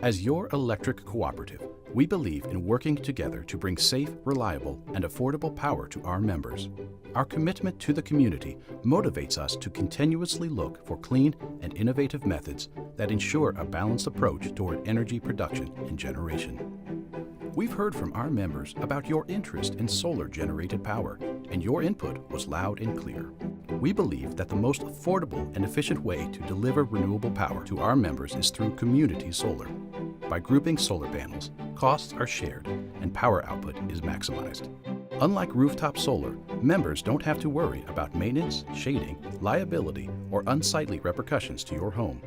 As your electric cooperative, we believe in working together to bring safe, reliable, and affordable power to our members. Our commitment to the community motivates us to continuously look for clean and innovative methods that ensure a balanced approach toward energy production and generation. We've heard from our members about your interest in solar-generated power, and your input was loud and clear. We believe that the most affordable and efficient way to deliver renewable power to our members is through community solar. By grouping solar panels, costs are shared and power output is maximized. Unlike rooftop solar, members don't have to worry about maintenance, shading, liability, or unsightly repercussions to your home.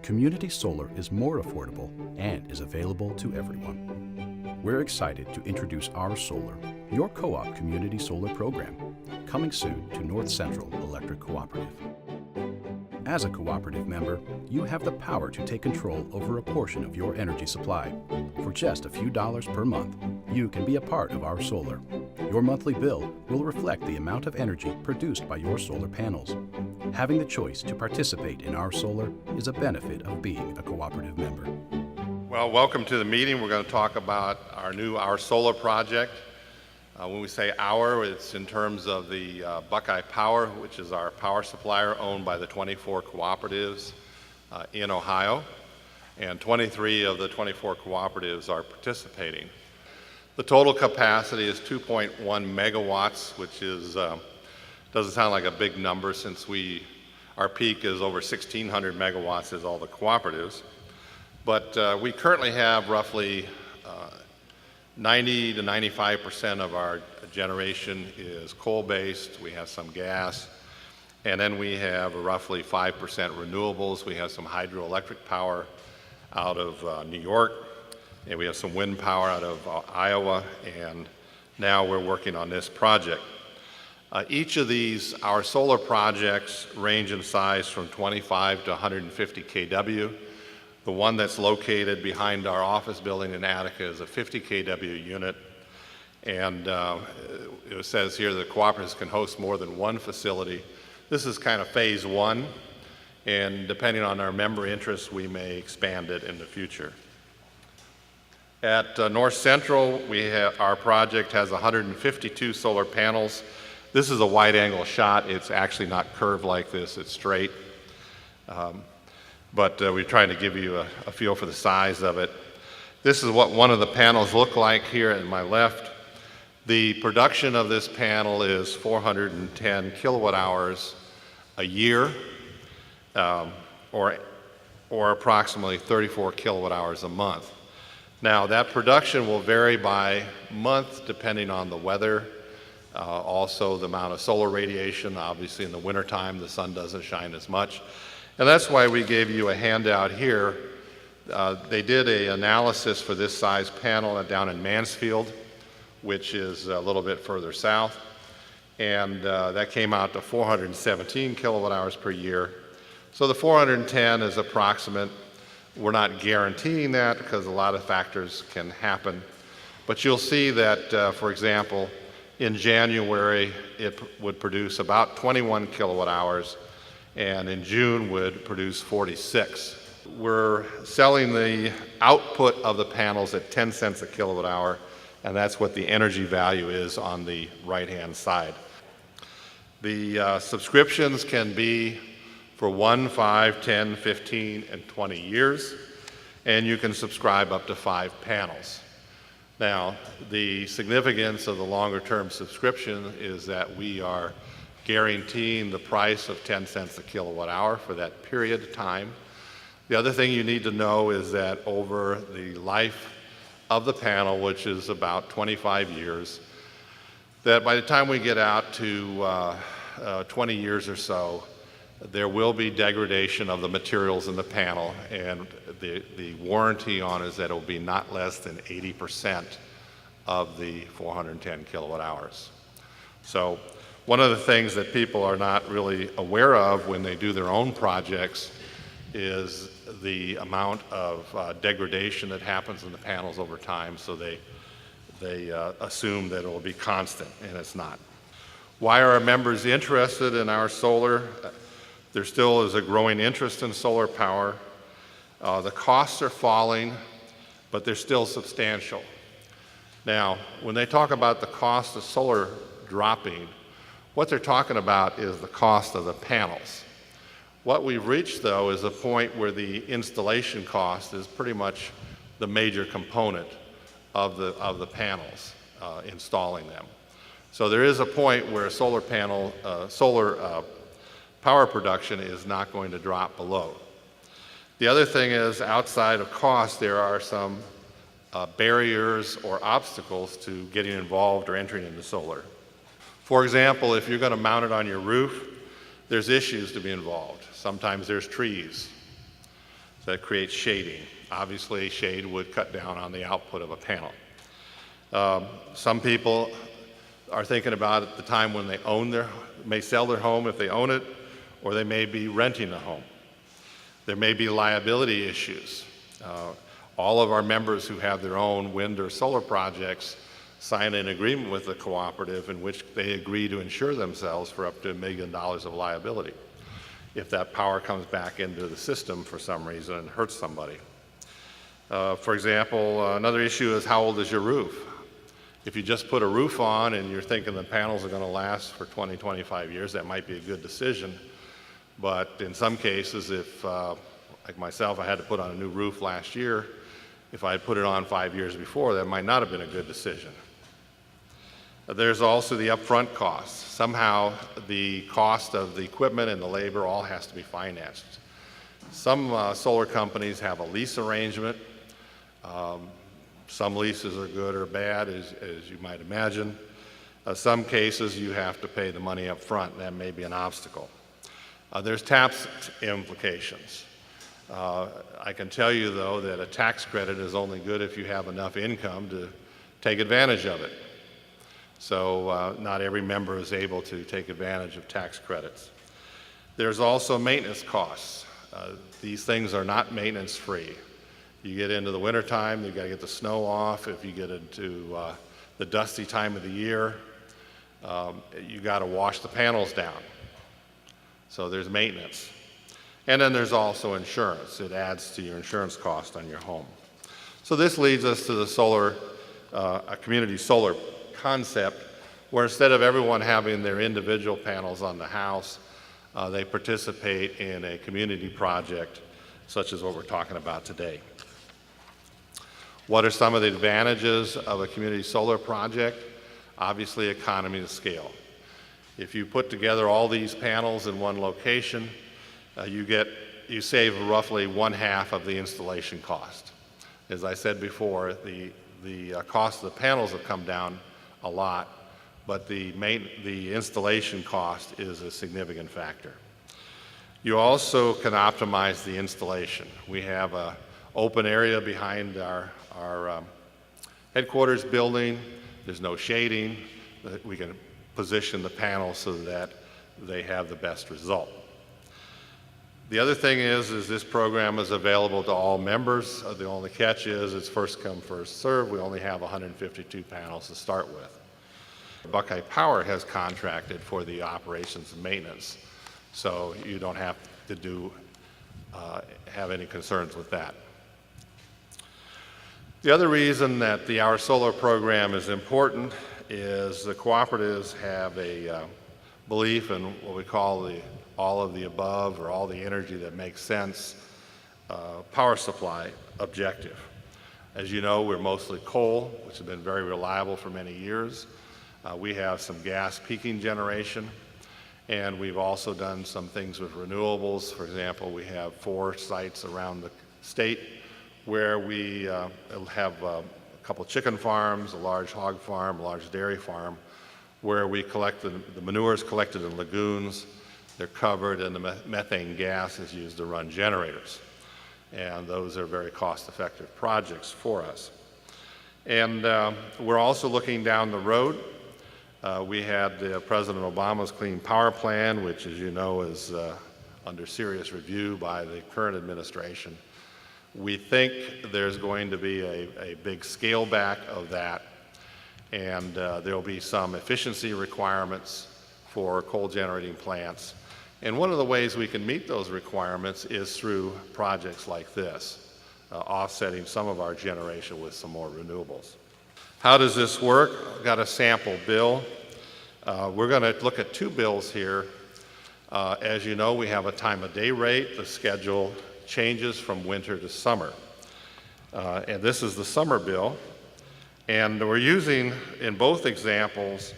Community solar is more affordable and is available to everyone. We're excited to introduce our solar, your co-op community solar program, coming soon to North Central Electric Cooperative. As a cooperative member, you have the power to take control over a portion of your energy supply. For just a few dollars per month, you can be a part of our solar. Your monthly bill will reflect the amount of energy produced by your solar panels. Having the choice to participate in our solar is a benefit of being a cooperative member. Well, welcome to the meeting. We're going to talk about our solar project. When we say our, it's in terms of the Buckeye Power, which is our power supplier owned by the 24 cooperatives in Ohio, and 23 of the 24 cooperatives are participating. The total capacity is 2.1 megawatts, which is doesn't sound like a big number since our peak is over 1,600 megawatts is all the cooperatives. But we currently have roughly 90 to 95% of our generation is coal-based. We have some gas, and then we have roughly 5% renewables. We have some hydroelectric power out of New York, and we have some wind power out of Iowa, and now we're working on this project. Each of these, our solar projects, range in size from 25 to 150 kW. The one that's located behind our office building in Attica is a 50 kW unit, and it says here that cooperatives can host more than one facility. This is kind of phase one, and depending on our member interests, we may expand it in the future. At North Central, our project has 152 solar panels. This is a wide-angle shot. It's actually not curved like this, it's straight. But we're trying to give you a feel for the size of it. This is what one of the panels look like here at my left. The production of this panel is 410 kilowatt hours a year, or approximately 34 kilowatt hours a month. Now that production will vary by month depending on the weather, also the amount of solar radiation. Obviously in the wintertime the sun doesn't shine as much. And that's why we gave you a handout here. They did an analysis for this size panel down in Mansfield, which is a little bit further south. And that came out to 417 kilowatt hours per year. So the 410 is approximate. We're not guaranteeing that because a lot of factors can happen. But you'll see that, for example, in January, it would produce about 21 kilowatt hours, and in June would produce 46. We're selling the output of the panels at 10 cents a kilowatt hour, and that's what the energy value is on the right-hand side. The subscriptions can be for 1, 5, 10, 15, and 20 years, and you can subscribe up to 5 panels. Now, the significance of the longer-term subscription is that we are guaranteeing the price of 10 cents a kilowatt hour for that period of time. The other thing you need to know is that over the life of the panel, which is about 25 years, that by the time we get out to 20 years or so, there will be degradation of the materials in the panel, and the warranty on it is that it will be not less than 80% of the 410 kilowatt hours. So one of the things that people are not really aware of when they do their own projects is the amount of degradation that happens in the panels over time, so they assume that it will be constant, and it's not. Why are our members interested in our solar? There still is a growing interest in solar power. The costs are falling. but they're still substantial. Now, when they talk about the cost of solar dropping, what they're talking about is the cost of the panels. What we've reached, though, is a point where the installation cost is pretty much the major component of the panels, installing them. So there is a point where solar power production is not going to drop below. The other thing is, outside of cost, there are some barriers or obstacles to getting involved or entering into solar. For example, if you're going to mount it on your roof, there's issues to be involved. Sometimes there's trees that create shading. Obviously, shade would cut down on the output of a panel. Some people are thinking about at the time when they may sell their home if they own it, or they may be renting a home. There may be liability issues. All of our members who have their own wind or solar projects sign an agreement with the cooperative in which they agree to insure themselves for up to $1 million of liability if that power comes back into the system for some reason and hurts somebody. For example, another issue is, how old is your roof? If you just put a roof on and you're thinking the panels are going to last for 20, 25 years, that might be a good decision. But in some cases, if, like myself, I had to put on a new roof last year, if I had put it on 5 years before, that might not have been a good decision. There's also the upfront costs. Somehow the cost of the equipment and the labor all has to be financed. Some solar companies have a lease arrangement. Some leases are good or bad, as you might imagine. Some cases you have to pay the money up front, and that may be an obstacle. There's tax implications. I can tell you, though, that a tax credit is only good if you have enough income to take advantage of it. So not every member is able to take advantage of tax credits. There's also maintenance costs. These things are not maintenance free. You get into the wintertime, you've got to get the snow off. If you get into the dusty time of the year, you got to wash the panels down. So there's maintenance. And then there's also insurance. It adds to your insurance cost on your home. So this leads us to the a community solar concept, where instead of everyone having their individual panels on the house, they participate in a community project such as what we're talking about today. What are some of the advantages of a community solar project? Obviously, economy of scale. If you put together all these panels in one location, you save roughly 1/2 of the installation cost. As I said before, the cost of the panels have come down a lot, but the installation cost is a significant factor. You also can optimize the installation. We have an open area behind our headquarters building. There's no shading. We can position the panels so that they have the best result. The other thing is this program is available to all members. The only catch is it's first come, first served. We only have 152 panels to start with. Buckeye Power has contracted for the operations and maintenance, so you don't have to have any concerns with that. The other reason that the Our Solar program is important is the cooperatives have a belief in what we call the all of the above, or all the energy that makes sense, power supply objective. As you know, we're mostly coal, which has been very reliable for many years. We have some gas peaking generation, and we've also done some things with renewables. For example, we have 4 sites around the state where we have a couple chicken farms, a large hog farm, a large dairy farm, where we collect the manure is collected in lagoons. They're covered, and the methane gas is used to run generators. And those are very cost-effective projects for us. And we're also looking down the road. We had President Obama's Clean Power Plan, which, as you know, is under serious review by the current administration. We think there's going to be a big scale back of that, and there'll be some efficiency requirements for coal generating plants. And one of the ways we can meet those requirements is through projects like this. offsetting some of our generation with some more renewables. How does this work? I've got a sample bill. We're going to look at two bills here. As you know, we have a time of day rate. The schedule changes from winter to summer. And this is the summer bill. And we're using, in both examples,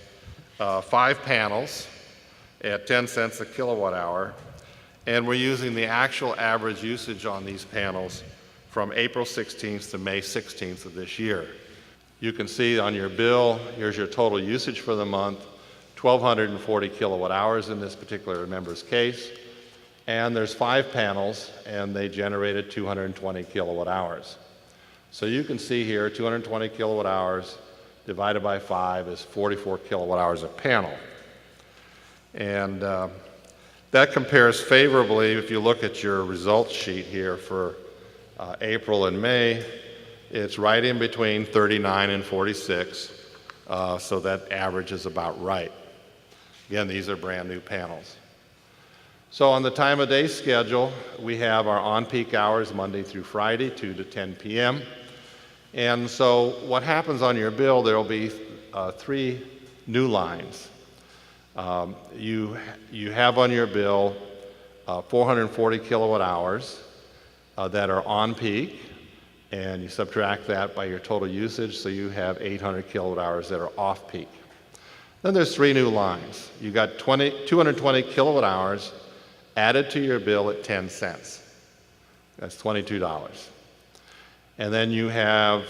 5 panels at 10 cents a kilowatt hour. And we're using the actual average usage on these panels from April 16th to May 16th of this year. You can see on your bill, here's your total usage for the month, 1,240 kilowatt hours in this particular member's case. And there's 5 panels, and they generated 220 kilowatt hours. So you can see here, 220 kilowatt hours divided by 5 is 44 kilowatt hours a panel. And that compares favorably if you look at your results sheet here for April and May. It's right in between 39 and 46, so that average is about right. Again, these are brand new panels. So on the time of day schedule, we have our on-peak hours Monday through Friday, 2 to 10 p.m. And so what happens on your bill, there will be 3 new lines. You have on your bill 440 kilowatt hours that are on peak, and you subtract that by your total usage, so you have 800 kilowatt hours that are off peak. Then there's 3 new lines. You got 220 kilowatt hours added to your bill at 10 cents. That's $22. And then you have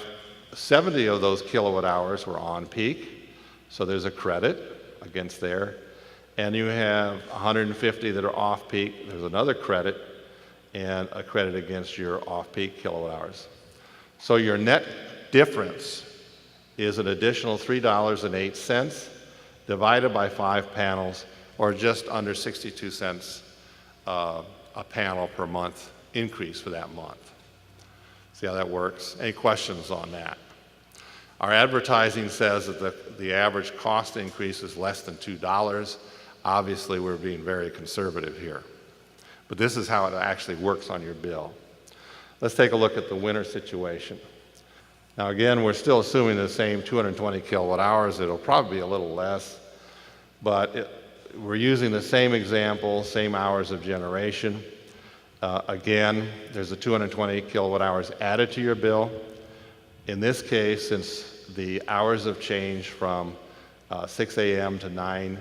70 of those kilowatt hours were on peak, so there's a credit against there. And you have 150 that are off peak, there's another credit, and a credit against your off-peak kilowatt hours. So your net difference is an additional $3.08 divided by 5 panels, or just under 62 cents a panel per month increase for that month. See how that works? Any questions on that? Our advertising says that the average cost increase is less than $2. Obviously, we're being very conservative here. But this is how it actually works on your bill. Let's take a look at the winter situation. Now again, we're still assuming the same 220 kilowatt hours. It'll probably be a little less, but we're using the same example, same hours of generation. Again, there's a 220 kilowatt hours added to your bill. In this case, since the hours have changed from 6 a.m. to 9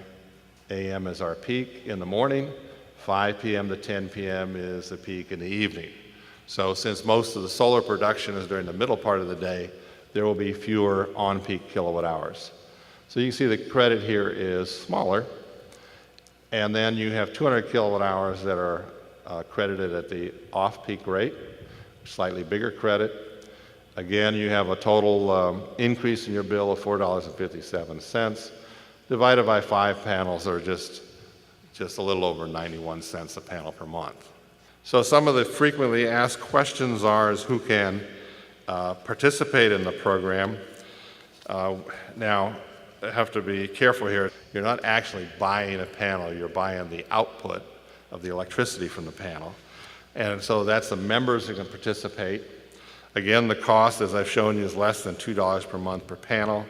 a.m. is our peak in the morning, 5 p.m. to 10 p.m. is the peak in the evening. So since most of the solar production is during the middle part of the day, there will be fewer on-peak kilowatt hours. So you can see the credit here is smaller. And then you have 200 kilowatt hours that are credited at the off-peak rate, slightly bigger credit. Again, you have a total increase in your bill of $4.57, divided by 5 panels, or just a little over 91 cents a panel per month. So some of the frequently asked questions is who can participate in the program. Now, I have to be careful here. You're not actually buying a panel, you're buying the output of the electricity from the panel. And so that's the members who can participate. Again, the cost, as I've shown you, is less than $2 per month per panel.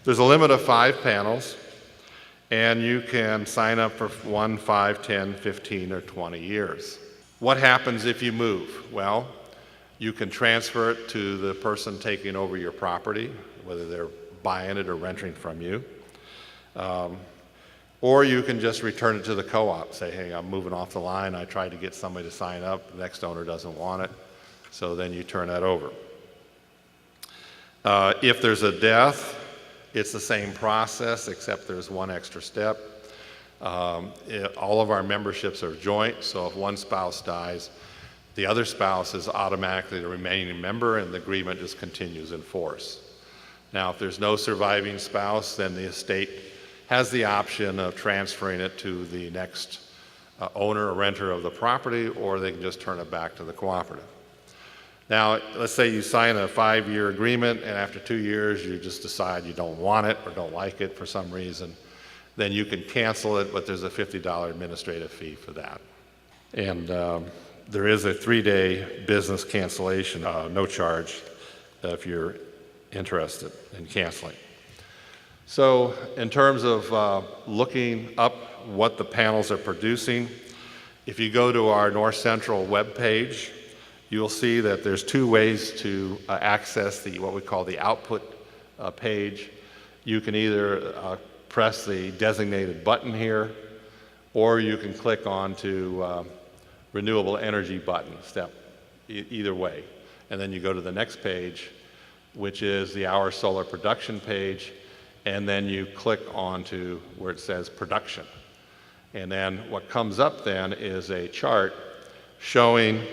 There's a limit of 5 panels, and you can sign up for 1, 5, 10, 15, or 20 years. What happens if you move? Well, you can transfer it to the person taking over your property, whether they're buying it or renting from you. Or you can just return it to the co-op. Say, hey, I'm moving off the line. I tried to get somebody to sign up. The next owner doesn't want it. So then you turn that over. If there's a death, it's the same process, except there's one extra step. All of our memberships are joint, so if one spouse dies, the other spouse is automatically the remaining member, and the agreement just continues in force. Now, if there's no surviving spouse, then the estate has the option of transferring it to the next owner or renter of the property, or they can just turn it back to the cooperative. Now, let's say you sign a 5-year agreement, and after 2 years you just decide you don't want it or don't like it for some reason. Then you can cancel it, but there's a $50 administrative fee for that. And There is a 3-day business cancellation, no charge, if you're interested in canceling. So in terms of looking up what the panels are producing, if you go to our North Central web page, you'll see that there's 2 ways to access what we call the output page. You can either press the designated button here, or you can click on to renewable energy button, either way. And then you go to the next page, which is the Our Solar Production page, and then you click onto where it says production. And then what comes up then is a chart showing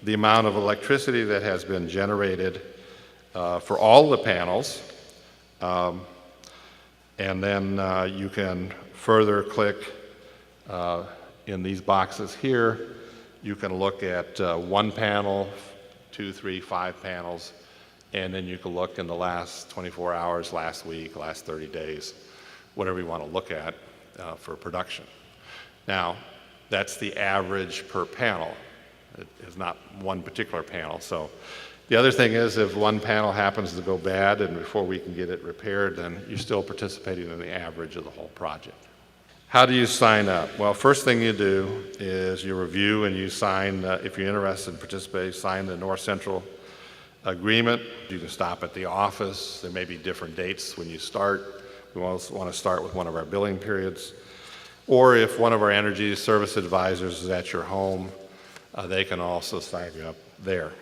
the amount of electricity that has been generated for all the panels. And then you can further click in these boxes here. You can look at 1 panel, 2, 3, 5 panels, and then you can look in the last 24 hours, last week, last 30 days, whatever you want to look at for production. Now, that's the average per panel. It is not one particular panel. So the other thing is, if one panel happens to go bad and before we can get it repaired, then you're still participating in the average of the whole project. How do you sign up? Well, first thing you do is you review and you sign, if you're interested in participating, sign the North Central agreement. You can stop at the office. There may be different dates when you start. We also want to start with one of our billing periods. Or if one of our energy service advisors is at your home, they can also sign you up there.